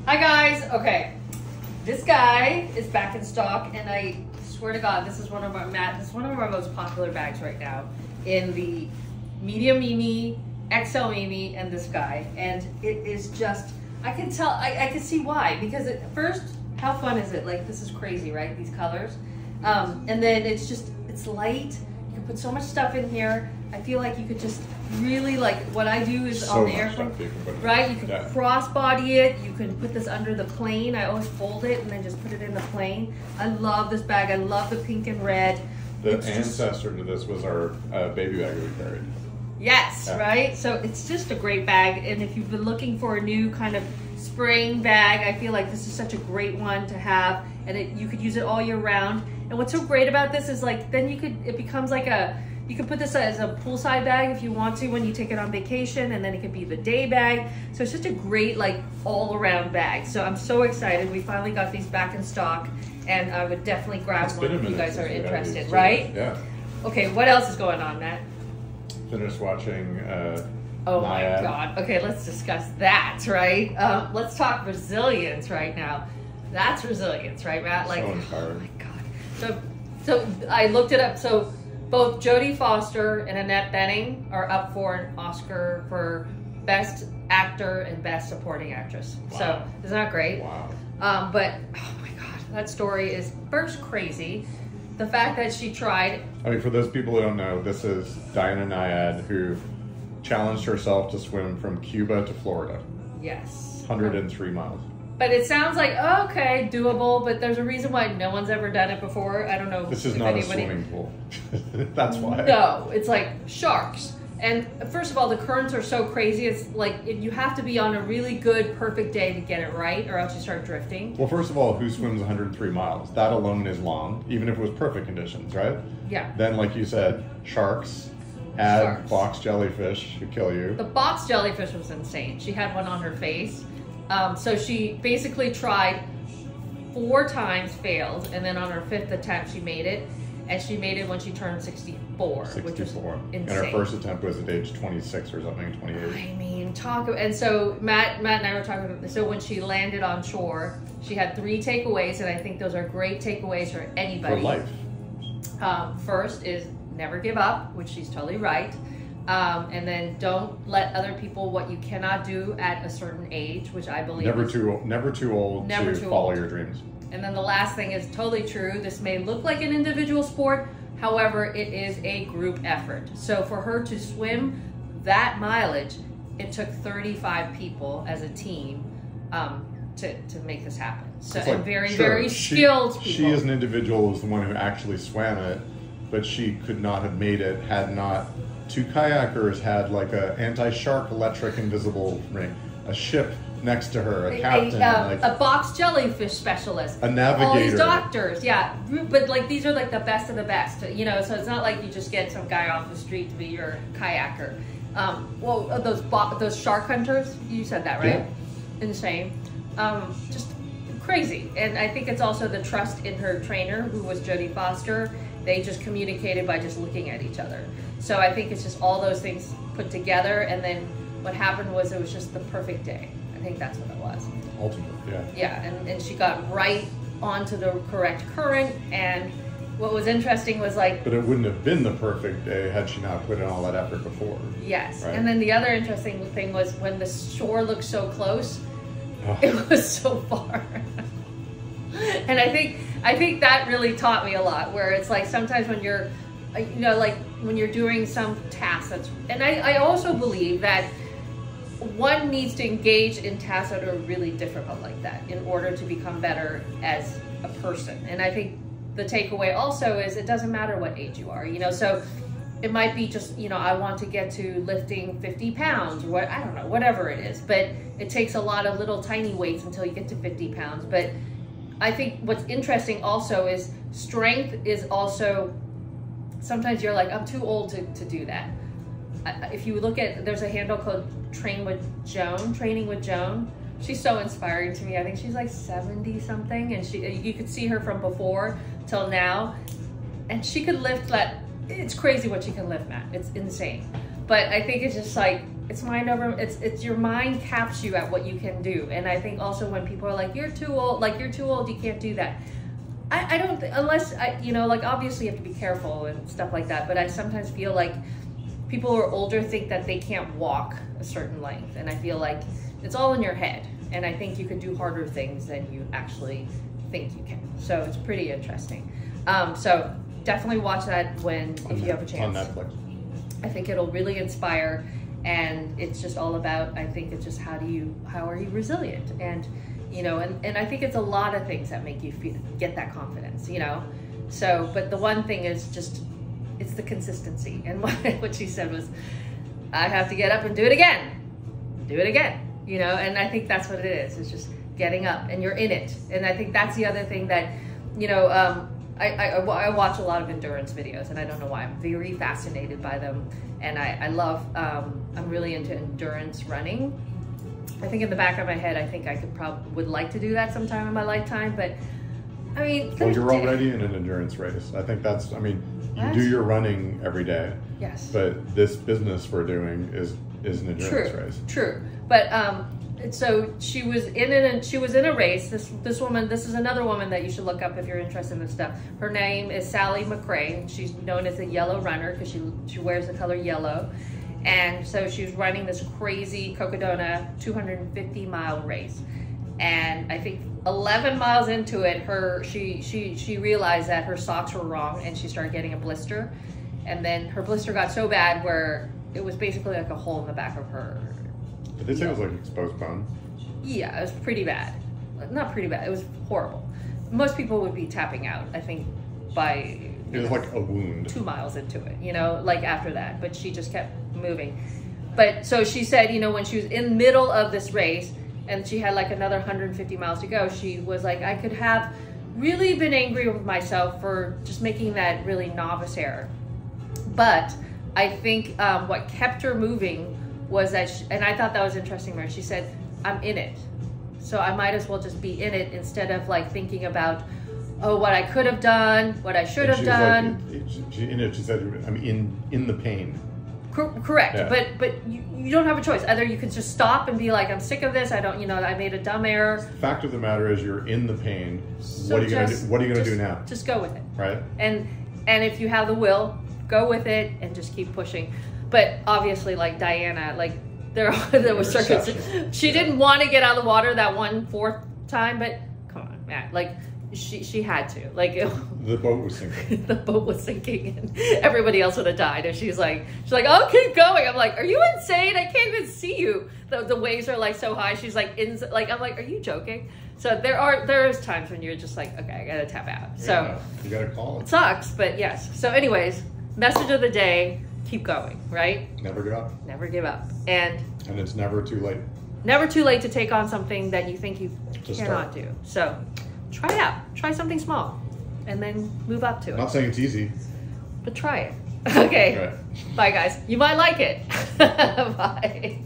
Hi guys. Okay, this guy is back in stock, and I swear to God, this is one of our most popular bags right now in the medium Mimi, XL Mimi, and this guy. And it is just, I can tell, I can see why, because at first, how fun is it? Like, this is crazy, right? These colors. And then it's light. You can put so much stuff in here. I feel like you could just really, like, what I do is so on the airplane, right? You can crossbody it. You can put this under the plane. I always fold it and then just put it in the plane. I love this bag. I love the pink and red. The ancestor to this was our baby bag we carried. Yes, yeah. Right? So it's just a great bag. And if you've been looking for a new kind of spring bag, I feel like this is such a great one to have. And you could use it all year round. And what's so great about this is, like, then it becomes like you can put this as a poolside bag if you want to when you take it on vacation, and then it could be the day bag. So it's just a great, like, all-around bag. So I'm so excited. We finally got these back in stock, and I would definitely grab one if you guys are interested, right? Yeah. Okay, what else is going on, Matt? Finished watching Oh Naiad. my God. Okay, let's discuss that, right? Let's talk resilience right now. That's resilience, right, Matt? Like, so inspired. Oh my God. So I looked it up. So both Jodie Foster and Annette Bening are up for an Oscar for Best Actor and Best Supporting Actress. Wow. So isn't that great? Wow. But oh my God, that story is first crazy. The fact that she tried. I mean, for those people who don't know, this is Diana Naiad, who challenged herself to swim from Cuba to Florida. Yes. 103 miles. But it sounds like, okay, doable, but there's a reason why no one's ever done it before. I don't know. This is not a swimming pool. That's why. No, it's like sharks. And first of all, the currents are so crazy. It's like you have to be on a really good, perfect day to get it right, or else you start drifting. Well, first of all, who swims 103 miles? That alone is long, even if it was perfect conditions, right? Yeah. Then, like you said, sharks. Add box jellyfish who kill you. The box jellyfish was insane. She had one on her face. So she basically tried 4 times, failed, and then on her 5th attempt she made it. And she made it when she turned 64, which was insane. And her first attempt was at age 26 or something, 28. I mean, and so Matt and I were talking about this. So when she landed on shore, she had 3 takeaways, and I think those are great takeaways for anybody. For life. First is never give up, which she's totally right. And then don't let other people what you cannot do at a certain age, which I believe never too old to follow your dreams. And then the last thing is totally true. This may look like an individual sport, however, it is a group effort. So for her to swim that mileage, it took 35 people as a team to make this happen. So like, very skilled people. She as an individual was the one who actually swam it, but she could not have made it had not 2 kayakers had like a anti-shark electric invisible ring, a ship next to her, a captain, a box jellyfish specialist, a navigator, all these doctors, yeah. But like these are like the best of the best, you know. So it's not like you just get some guy off the street to be your kayaker. Well, those shark hunters, you said that, right? Yeah. Insane, just crazy. And I think it's also the trust in her trainer, who was Jodie Foster. They just communicated by just looking at each other. So I think it's just all those things put together, and then what happened was it was just the perfect day. I think that's what it was. Ultimately, yeah. Yeah, and she got right onto the correct current, and what was interesting was like... But it wouldn't have been the perfect day had she not put in all that effort before. Yes, right? And then the other interesting thing was when the shore looked so close, it was so far. And I think that really taught me a lot, where it's like sometimes when you're, you know, like when you're doing some task that's... And I also believe that one needs to engage in tasks that are really difficult like that in order to become better as a person. And I think the takeaway also is it doesn't matter what age you are, you know, so it might be just, you know, I want to get to lifting 50 pounds or what, I don't know, whatever it is, but it takes a lot of little tiny weights until you get to 50 pounds. But I think what's interesting also is strength is also, sometimes you're like, I'm too old to do that. If you look at, there's a handle called Training with Joan. She's so inspiring to me. I think she's like 70 something, and you could see her from before till now, and she could lift that. It's crazy what she can lift, Matt. It's insane. But I think it's just like it's mind over, it's your mind caps you at what you can do. And I think also when people are like, you're too old, you can't do that. I don't, unless, you know, like obviously you have to be careful and stuff like that, but I sometimes feel like people who are older think that they can't walk a certain length. And I feel like it's all in your head. And I think you can do harder things than you actually think you can. So it's pretty interesting. So definitely watch that if you have a chance. On Netflix. I think it'll really inspire, and it's just all about, I think it's just how are you resilient? And, you know, and I think it's a lot of things that make you get that confidence, you know? So, but the one thing is just, it's the consistency. And what she said was, I have to get up and do it again, you know? And I think that's what it is. It's just getting up and you're in it. And I think that's the other thing that, you know, I watch a lot of endurance videos, and I don't know why. I'm very fascinated by them. And I love, I'm really into endurance running. I think in the back of my head, I think I would like to do that sometime in my lifetime, but I mean. Well, you're already in an endurance race. I think that's, I mean, you do your running every day. Yes. But this business we're doing is an endurance race. True. But so she was in a race. This woman, this is another woman that you should look up if you're interested in this stuff. Her name is Sally McRae. She's known as the Yellow Runner because she wears the color yellow. And so she was running this crazy Cocodona 250-mile race. And I think 11 miles into it, she realized that her socks were wrong, and she started getting a blister. And then her blister got so bad where it was basically like a hole in the back of her. Did they say it was like exposed bone? Yeah, it was pretty bad. Not pretty bad, it was horrible. Most people would be tapping out, I think, by... It was like a wound. 2 miles into it, you know, like after that. But she just kept moving. But so she said, you know, when she was in the middle of this race and she had like another 150 miles to go, she was like, I could have really been angry with myself for just making that really novice error. But I think what kept her moving was that, and I thought that was interesting, where she said, I'm in it. So I might as well just be in it instead of like thinking about, oh, what I could have done, what I should have done. She said, I'm in the pain. Correct, yeah. But you don't have a choice. Either you could just stop and be like, I'm sick of this. I don't, you know, I made a dumb error. The fact of the matter is, you're in the pain. So what are you gonna do? What are you gonna do now? Just go with it, right? And if you have the will, go with it and just keep pushing. But obviously, like Diana, like there was circumstances. She didn't want to get out of the water that 1/4 time, but come on, Matt, like. She had to, like, the boat was sinking. The boat was sinking, and everybody else would have died. And she's like, oh, keep going. I'm like, are you insane? I can't even see you. The waves are like so high. She's like, I'm like, are you joking? So there is times when you're just like, okay, I gotta tap out. So you gotta call it. It sucks, but yes. So, anyways, message of the day: keep going. Right? Never give up. Never give up, and it's never too late. Never too late to take on something that you think you cannot do. So. Try it out. Try something small, and then move up to it. I'm not saying it's easy, but try it. Okay. Right. Bye, guys. You might like it. Bye.